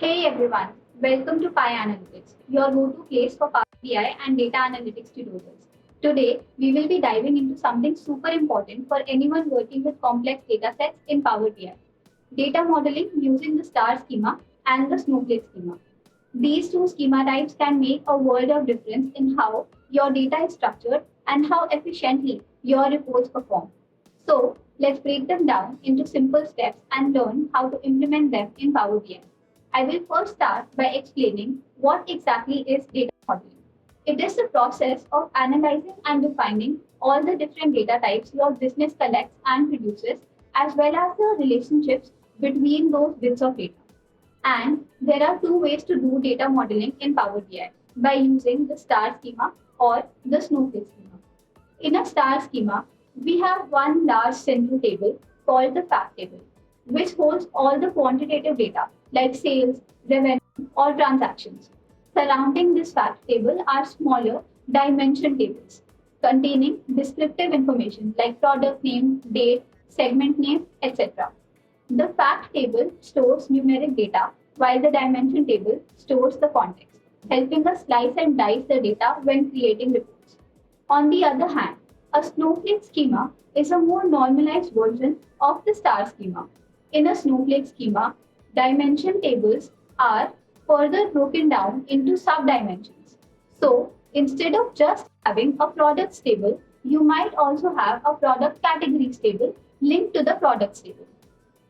Hey everyone, welcome to Pianalytix, your go-to place for Power BI and data analytics tutorials. Today, we will be diving into something super important for anyone working with complex data sets in Power BI. Data modeling using the star schema and the Snowflake schema. These two schema types can make a world of difference in how your data is structured and how efficiently your reports perform. So, let's break them down into simple steps and learn how to implement them in Power BI. I will first start by explaining what exactly is data modeling. It is the process of analyzing and defining all the different data types your business collects and produces, as well as the relationships between those bits of data. And there are two ways to do data modeling in Power BI by using the star schema or the snowflake schema. In a star schema, we have one large central table called the fact table, which holds all the quantitative data like sales, revenue, or transactions. Surrounding this fact table are smaller dimension tables containing descriptive information like product name, date, segment name, etc. The fact table stores numeric data while the dimension table stores the context, helping us slice and dice the data when creating reports. On the other hand, a snowflake schema is a more normalized version of the star schema. In a snowflake schema, dimension tables are further broken down into sub-dimensions. So, instead of just having a products table, you might also have a product categories table linked to the products table.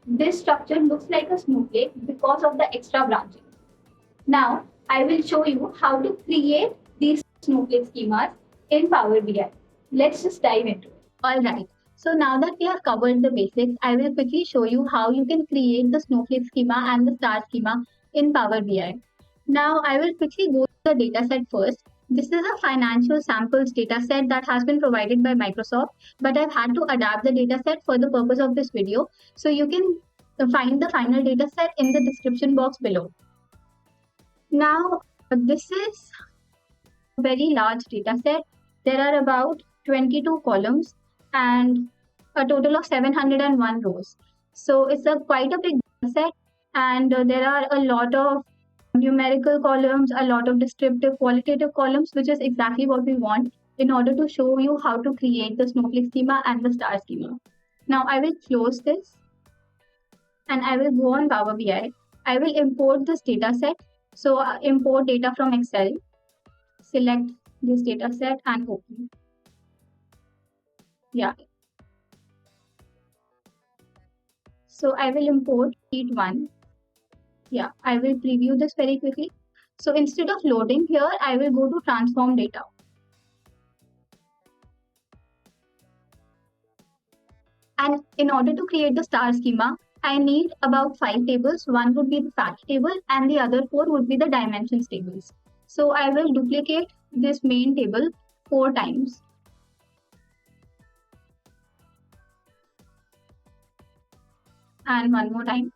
This structure looks like a snowflake because of the extra branching. Now, I will show you how to create these snowflake schemas in Power BI. Let's just dive into it. All right. So now that we have covered the basics, I will quickly show you how you can create the snowflake schema and the star schema in Power BI. Now I will quickly go to the data set first. This is a financial samples data set that has been provided by Microsoft, but I've had to adapt the data set for the purpose of this video. So you can find the final data set in the description box below. Now, this is a very large data set. There are about 22 columns and a total of 701 rows. So it's quite a big data set, and there are a lot of numerical columns, a lot of descriptive qualitative columns, which is exactly what we want in order to show you how to create the snowflake schema and the star schema. Now I will close this and I will go on Power BI. I will import this data set. So import data from Excel, select this data set and open. Yeah. So I will import sheet 1. Yeah, I will preview this very quickly. So instead of loading here, I will go to transform data. And in order to create the star schema, I need about 5 tables. One would be the fact table and the other 4 would be the dimensions tables. So I will duplicate this main table 4 times. And one more time.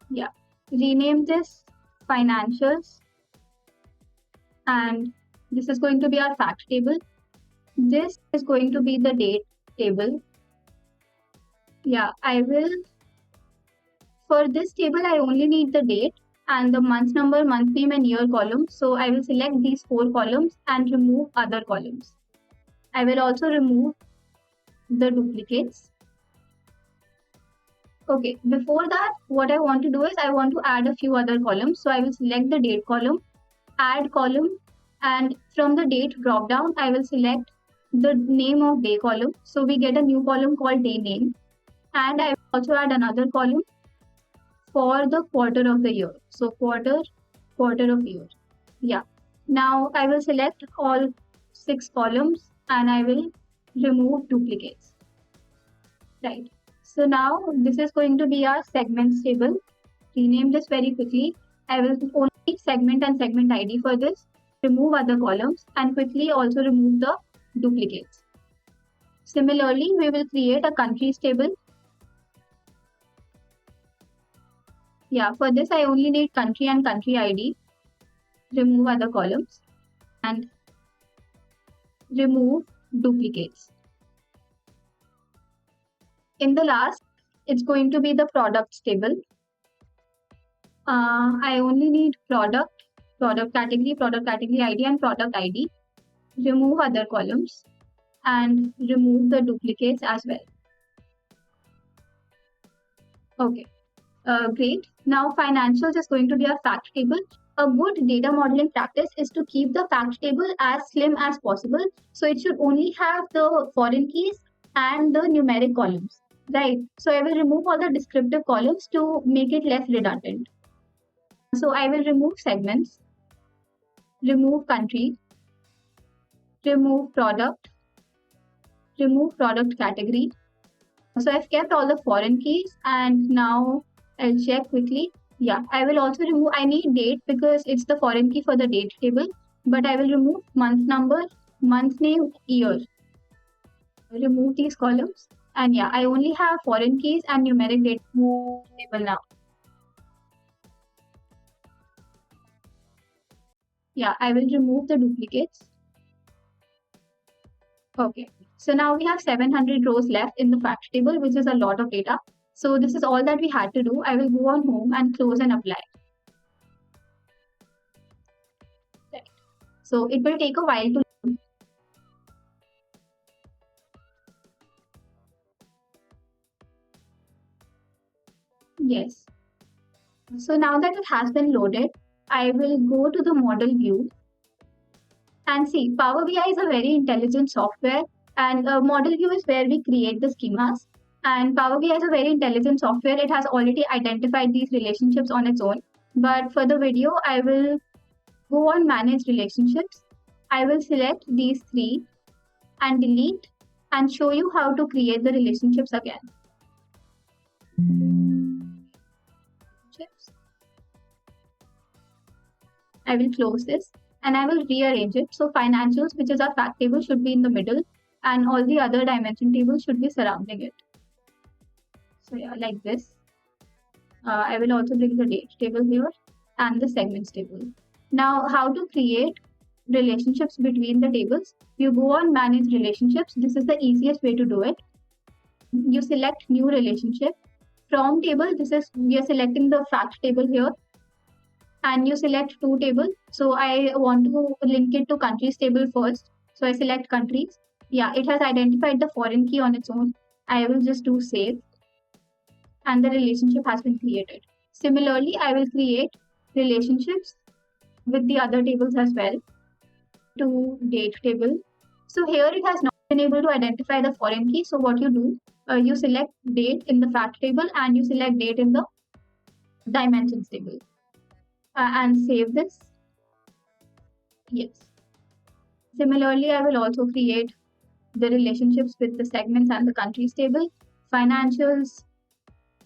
Yeah. Rename this financials. And this is going to be our fact table. This is going to be the date table. Yeah, I will. For this table, I only need the date and the month number, month name, and year column. So I will select these 4 columns and remove other columns. I will also remove the duplicates. Okay, before that, what I want to do is I want to add a few other columns. So I will select the date column, add column, and from the date drop down, I will select the name of day column. So we get a new column called day name. And I will also add another column for the quarter of the year. So quarter of year. Yeah. Now I will select all 6 columns and I will remove duplicates. Right. So now this is going to be our segments table. Rename this very quickly. I will only need segment and segment ID for this. Remove other columns and quickly also remove the duplicates. Similarly, we will create a countries table. Yeah, for this I only need country and country ID. Remove other columns and remove duplicates. In the last, it's going to be the products table. I only need product category ID, and product ID. Remove other columns and remove the duplicates as well. Okay, great. Now financials is going to be a fact table. A good data modeling practice is to keep the fact table as slim as possible. So it should only have the foreign keys and the numeric columns, right? So I will remove all the descriptive columns to make it less redundant. So I will remove segments, remove country, remove product category. So I've kept all the foreign keys, and now I'll check quickly. Yeah, I will also remove, I need date because it's the foreign key for the date table, but I will remove month number, month name, year. Remove these columns. And yeah, I only have foreign keys and numeric date table now. Yeah, I will remove the duplicates. Okay, so now we have 700 rows left in the fact table, which is a lot of data. So this is all that we had to do. I will go on home and close and apply. Right. So it will take a while to load. Yes. So now that it has been loaded, I will go to the model view and see. Power BI is a very intelligent software, and model view is where we create the schemas. And Power BI is a very intelligent software. It has already identified these relationships on its own. But for the video, I will go on manage relationships. I will select these three and delete and show you how to create the relationships again. I will close this and I will rearrange it. So financials, which is our fact table, should be in the middle, and all the other dimension tables should be surrounding it. So yeah, like this. I will also bring the date table here and the segments table. Now, how to create relationships between the tables? You go on manage relationships. This is the easiest way to do it. You select new relationship. From table, this is, we are selecting the fact table here, and you select two tables. So I want to link it to countries table first. So I select countries. Yeah, it has identified the foreign key on its own. I will just do save, and the relationship has been created. Similarly, I will create relationships with the other tables as well to date table. So here it has not been able to identify the foreign key. So what you do, you select date in the fact table and you select date in the dimensions table. And save this. Yes. Similarly, I will also create the relationships with the segments and the countries table, financials,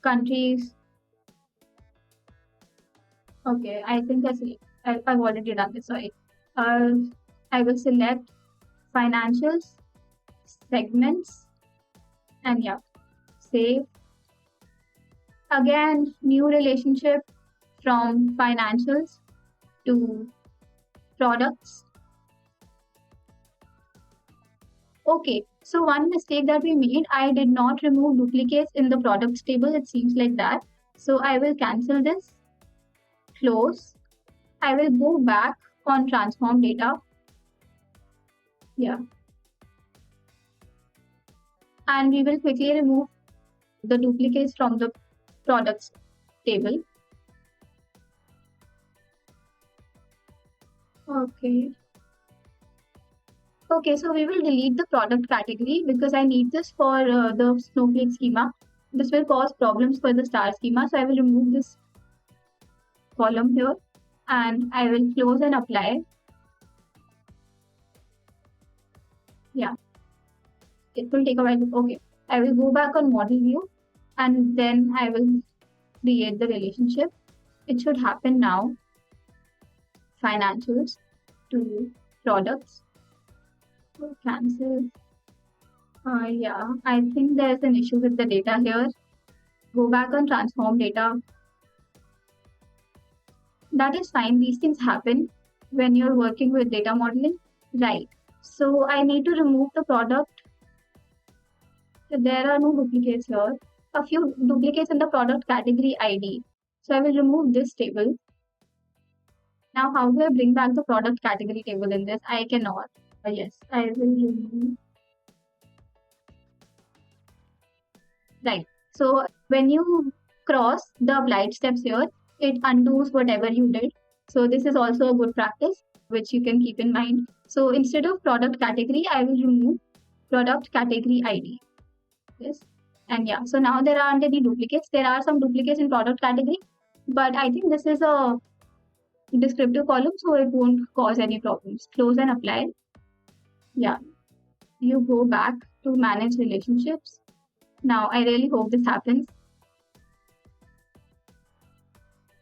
countries. Okay, I think I've already done this. Sorry. I will select financials, segments, and yeah, save. Again, new relationship from financials to products. Okay, so one mistake that we made, I did not remove duplicates in the products table. It seems like that. So I will cancel this, close. I will go back on transform data. Yeah. And we will quickly remove the duplicates from the products table. Okay. Okay, so we will delete the product category because I need this for the Snowflake schema. This will cause problems for the star schema. So I will remove this column here and I will close and apply. Yeah, it will take a while. Okay, I will go back on model view and then I will create the relationship. It should happen now. Financials to products. Cancel. Yeah, I think there's an issue with the data here. Go back on transform data. That is fine. These things happen when you're working with data modeling. Right. So I need to remove the product. So there are no duplicates here. A few duplicates in the product category ID. So I will remove this table. Now, how do I bring back the product category table in this? I cannot. Yes, I will remove. Right. So when you cross the applied steps here, it undoes whatever you did. So this is also a good practice, which you can keep in mind. So instead of product category, I will remove product category ID. Yes. And yeah, so now there aren't any duplicates. There are some duplicates in product category, but I think this is a descriptive column, so it won't cause any problems. Close and apply. Yeah, you go back to manage relationships. Now, I really hope this happens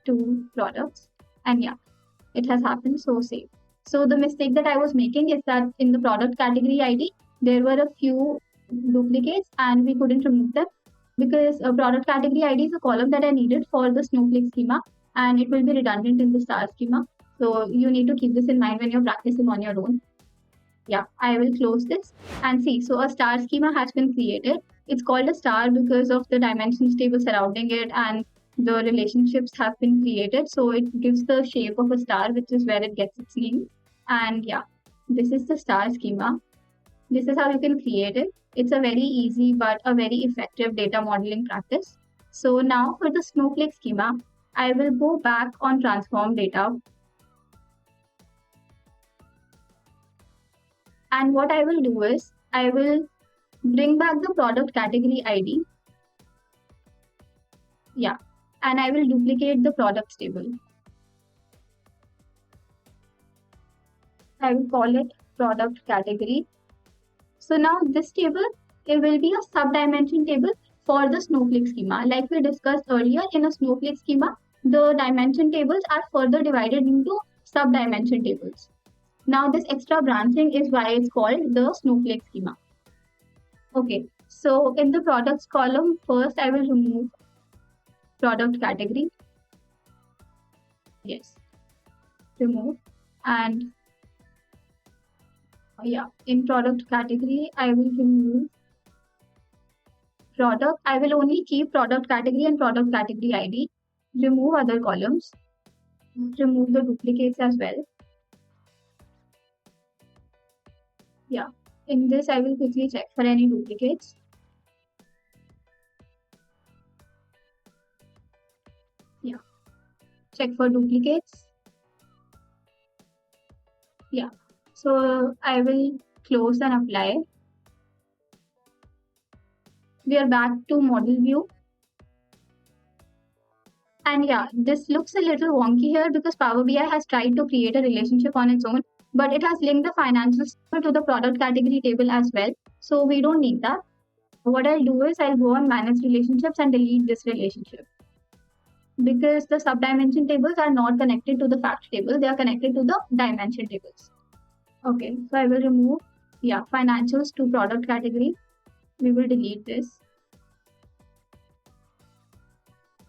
to products. And yeah, it has happened, so save. So the mistake that I was making is that in the product category ID, there were a few duplicates and we couldn't remove them because a product category ID is a column that I needed for the Snowflake schema and it will be redundant in the star schema. So you need to keep this in mind when you're practicing on your own. Yeah, I will close this and see. So a star schema has been created. It's called a star because of the dimensions table surrounding it and the relationships have been created. So it gives the shape of a star, which is where it gets its name. And yeah, this is the star schema. This is how you can create it. It's a very easy but a very effective data modeling practice. So now for the Snowflake schema, I will go back on transform data. And what I will do is I will bring back the product category ID. Yeah, and I will duplicate the products table. I will call it product category. So now this table, it will be a sub-dimension table for the Snowflake schema. Like we discussed earlier, in a Snowflake schema, the dimension tables are further divided into sub-dimension tables. Now this extra branching is why it's called the Snowflake schema. Okay, so in the products column, first I will remove product category. Yes, remove. And yeah, in product category, I will remove product. I will only keep product category and product category ID. Remove other columns. Remove the duplicates as well. Yeah, in this I will quickly check for any duplicates. Yeah, check for duplicates. Yeah, so I will close and apply. We are back to model view. And yeah, this looks a little wonky here because Power BI has tried to create a relationship on its own, but it has linked the financials to the product category table as well. So we don't need that. What I'll do is I'll go on manage relationships and delete this relationship because the sub-dimension tables are not connected to the fact table. They are connected to the dimension tables. Okay, so I will remove, yeah, financials to product category. We will delete this.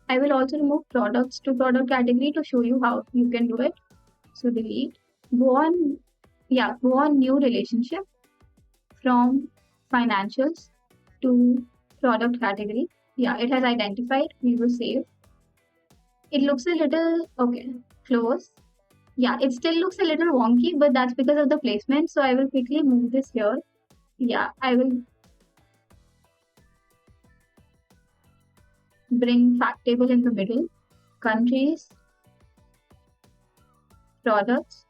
I will also remove products to product category to show you how you can do it. So delete. Go on, yeah, go on new relationship from financials to product category. Yeah, it has identified. We will save. It looks a little, okay, close. Yeah, it still looks a little wonky, but that's because of the placement. So I will quickly move this here. Yeah, I will bring fact table in the middle, countries, products.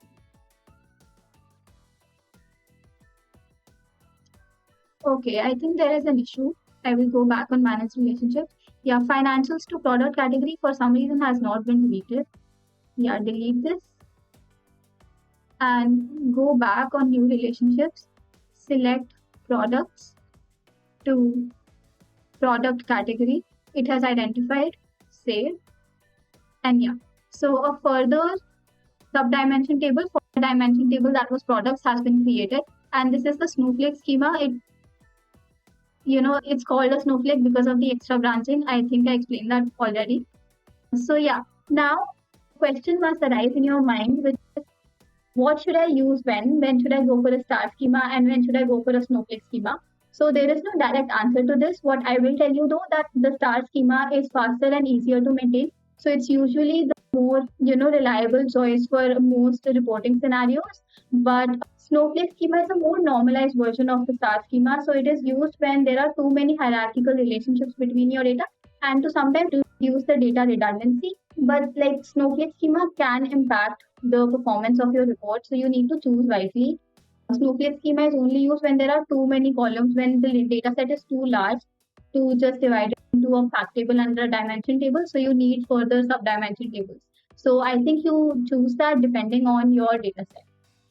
Okay, I think there is an issue. I will go back on manage relationships. Yeah, financials to product category for some reason has not been deleted. Yeah, delete this and go back on new relationships. Select products to product category. It has identified, save, and yeah. So a further sub-dimension table for the dimension table that was products has been created, and this is the Snowflake schema. It's called a Snowflake because of the extra branching. I think I explained that already. So yeah, now question must arise in your mind, which is what should I use when? When should I go for a star schema and when should I go for a Snowflake schema? So there is no direct answer to this. What I will tell you though that the star schema is faster and easier to maintain So it's usually the more reliable choice for most reporting scenarios. But Snowflake schema is a more normalized version of the star schema. So it is used when there are too many hierarchical relationships between your data and to sometimes reduce the data redundancy. But like Snowflake schema can impact the performance of your report. So you need to choose wisely. Snowflake schema is only used when there are too many columns, when the data set is too large to just divide it into a fact table under a dimension table. So you need further sub-dimension tables. So I think you choose that depending on your data set.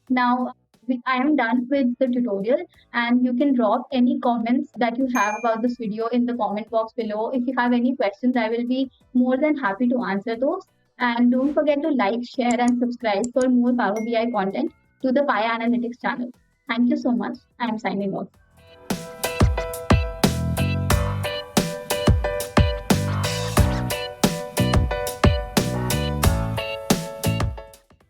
Now, I am done with the tutorial, and you can drop any comments that you have about this video in the comment box below. If you have any questions, I will be more than happy to answer those. And don't forget to like, share, and subscribe for more Power BI content to the Pi Analytics channel. Thank you so much. I am signing off.